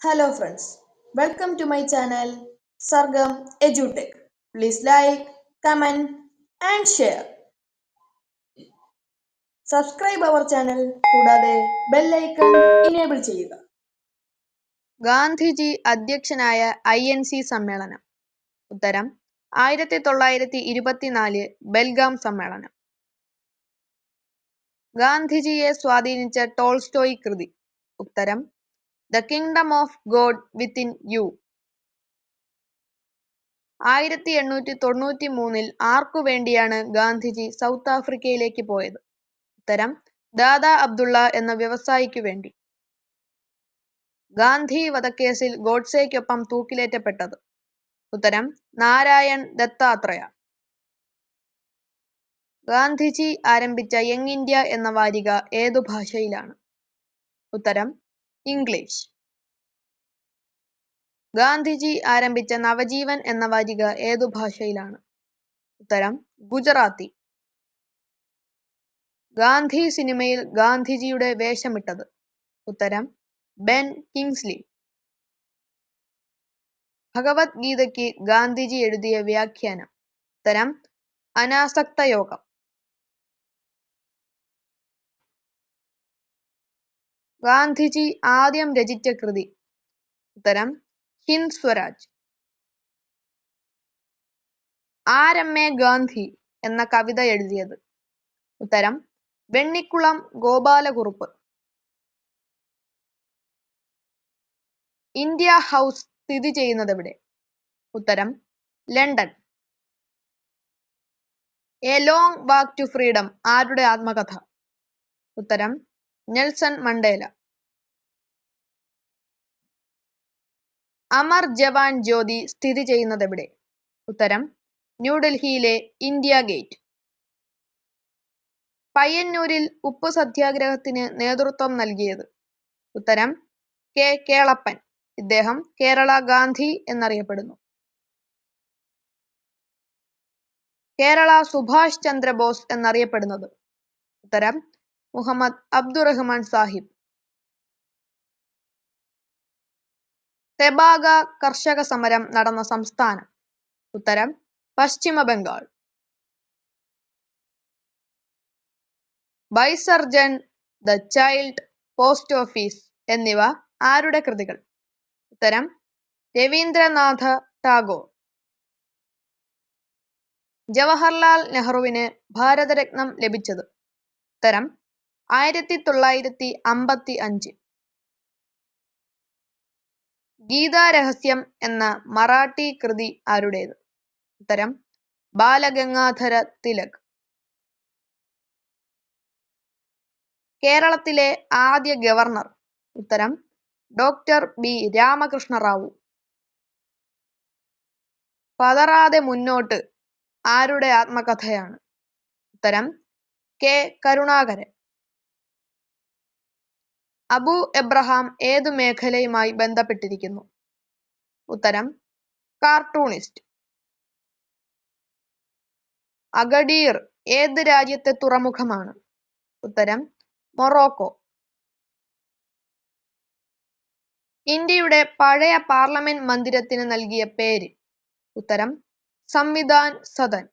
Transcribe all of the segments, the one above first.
Hello friends, welcome to my channel Sargam EduTech. Please like, comment and share. Subscribe our channel കൂടാതെ bell icon enable ചെയ്യുക. ഗാന്ധിജി അധ്യക്ഷനായ INC സമ്മേളനം. ഉത്തരം 1924 ബെൽഗാം സമ്മേളനം. ഗാന്ധിജിയെ സ്വാധീനിച്ച ടോൾസ്റ്റോയ് കൃതി. ഉത്തരം the kingdom of God within you. 1893 ആർക്കു വേണ്ടിയാണ് ഗാന്ധിജി സൗത്ത് ആഫ്രിക്കയിലേക്ക് പോയത്? ഉത്തരം ദാദാ അബ്ദുള്ള എന്ന വ്യവസായിക്കു വേണ്ടി. ഗാന്ധി വധക്കേസിൽ ഗോഡ്സെയ്ക്കൊപ്പം തൂക്കിലേറ്റപ്പെട്ടത്? ഉത്തരം നാരായൺ ദത്താത്രേയ. ഗാന്ധിജി ആരംഭിച്ച യങ് ഇന്ത്യ എന്ന വാരിക ഏതു ഭാഷയിലാണ്? ഉത്തരം ഇംഗ്ലീഷ്. ഗാന്ധിജി ആരംഭിച്ച നവജീവൻ എന്ന വാരിക ഏതു ഭാഷയിലാണ്? ഉത്തരം ഗുജറാത്തി. ഗാന്ധി സിനിമയിൽ ഗാന്ധിജിയുടെ വേഷമിട്ടത്? ഉത്തരം ബെൻ കിങ്സ്ലി. ഭഗവത്ഗീതയ്ക്ക് ഗാന്ധിജി എഴുതിയ വ്യാഖ്യാനം? ഉത്തരം അനാസക്തയോഗം. ഗാന്ധിജി ആദ്യം രചിച്ച കൃതി? ഉത്തരം ഹിന്ദ് സ്വരാജ്. ആരമ്മേ ഗാന്ധി എന്ന കവിത എഴുതിയത്? ഉത്തരം വെണ്ണിക്കുളം ഗോപാലകുറുപ്പ്. ഇന്ത്യ ഹൗസ് സ്ഥിതി ചെയ്യുന്നതെവിടെ? ഉത്തരം London. A long walk to freedom ആരുടെ ആത്മകഥ? ഉത്തരം നെൽസൺ മണ്ടേല. അമർ ജവാൻ ജ്യോതി സ്ഥിതി ചെയ്യുന്നതെവിടെ? ഉത്തരം ന്യൂഡൽഹിയിലെ ഇന്ത്യ ഗേറ്റ്. പയ്യന്നൂരിൽ ഉപ്പു സത്യാഗ്രഹത്തിന് നേതൃത്വം നൽകിയത്? ഉത്തരം കെ കേളപ്പൻ. ഇദ്ദേഹം കേരള ഗാന്ധി എന്നറിയപ്പെടുന്നു. കേരള സുഭാഷ് ചന്ദ്രബോസ് എന്നറിയപ്പെടുന്നത്? ഉത്തരം മുഹമ്മദ് അബ്ദുറഹ്മാൻ സാഹിബ്. തെബാഗ കർഷക സമരം നടന്ന സംസ്ഥാനം? ഉത്തരം Paschim Bengal. Bisarjan, the child, post office എന്നിവ ആരുടെ കൃതികൾ? ഉത്തരം രവീന്ദ്രനാഥ ടാഗോർ. ജവഹർലാൽ നെഹ്റുവിന് ഭാരതരത്നം ലഭിച്ചത്? ഉത്തരം 1955. ഗീതാരഹസ്യം എന്ന മറാഠി കൃതി ആരുടേത്? ഉത്തരം ബാലഗംഗാധര തിലക്. കേരളത്തിലെ ആദ്യ ഗവർണർ? ഉത്തരം ഡോക്ടർ ബി രാമകൃഷ്ണ റാവു. പതറാതെ മുന്നോട്ട് ആരുടെ ആത്മകഥയാണ്? ഉത്തരം കെ കരുണാകരൻ. അബു എബ്രഹാം ഏതു മേഖലയുമായി ബന്ധപ്പെട്ടിരിക്കുന്നു? ഉത്തരം കാർട്ടൂണിസ്റ്റ്. അഗഡീർ ഏത് രാജ്യത്തെ തുറമുഖമാണ്? ഉത്തരം മൊറോക്കോ. ഇന്ത്യയുടെ പഴയ പാർലമെന്റ് മന്ദിരത്തിന് നൽകിയ പേര്? ഉത്തരം സംവിധാൻ സദൻ.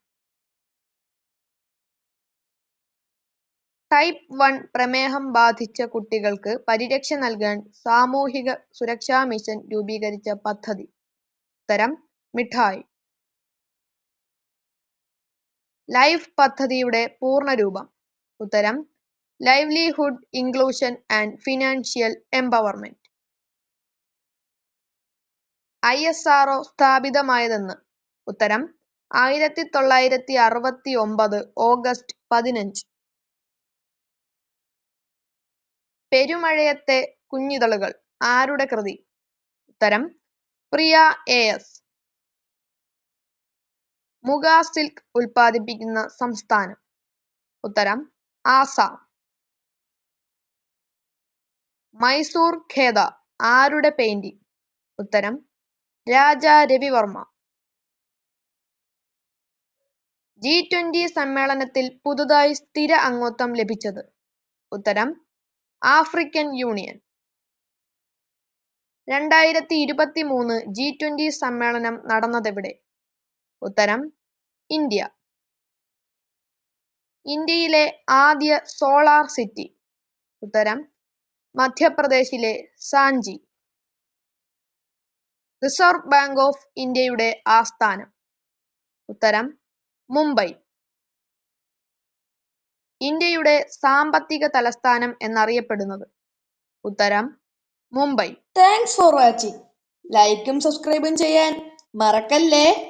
ടൈപ്പ് 1 പ്രമേഹം ബാധിച്ച കുട്ടികൾക്ക് പരിരക്ഷ നൽകാൻ സാമൂഹിക സുരക്ഷാ മിഷൻ രൂപീകരിച്ച പദ്ധതി? ഉത്തരം മിഠായി. ലൈഫ് പദ്ധതിയുടെ പൂർണ്ണരൂപം? ഉത്തരം livelihood inclusion and financial empowerment. ISRO സ്ഥാപിതമായതെന്ന്? ഉത്തരം 1969 ഓഗസ്റ്റ് 15. പെരുമഴയത്തെ കുഞ്ഞിതളുകൾ ആരുടെ കൃതി? ഉത്തരം പ്രിയ AS. മുഗ സിൽക്ക് ഉൽപ്പാദിപ്പിക്കുന്ന സംസ്ഥാനം? ഉത്തരം ആസാം. മൈസൂർ ഖേദ ആരുടെ പെയിന്റിംഗ്? ഉത്തരം രാജാ രവിവർമ്മ. G20 സമ്മേളനത്തിൽ പുതുതായി സ്ഥിര അംഗത്വം ലഭിച്ചത്? ഉത്തരം ആഫ്രിക്കൻ യൂണിയൻ. 2023 G20 സമ്മേളനം നടന്നതെവിടെ? ഉത്തരം ഇന്ത്യ. ഇന്ത്യയിലെ ആദ്യ സോളാർ സിറ്റി? ഉത്തരം മധ്യപ്രദേശിലെ സാഞ്ചി. റിസർവ് ബാങ്ക് ഓഫ് ഇന്ത്യയുടെ ആസ്ഥാനം? ഉത്തരം മുംബൈ. ഇന്ത്യയുടെ സാമ്പത്തിക തലസ്ഥാനം എന്നറിയപ്പെടുന്നത്? ഉത്തരം മുംബൈ. Thanks for watching. ലൈക്കും സബ്സ്ക്രൈബും ചെയ്യാൻ മറക്കല്ലേ.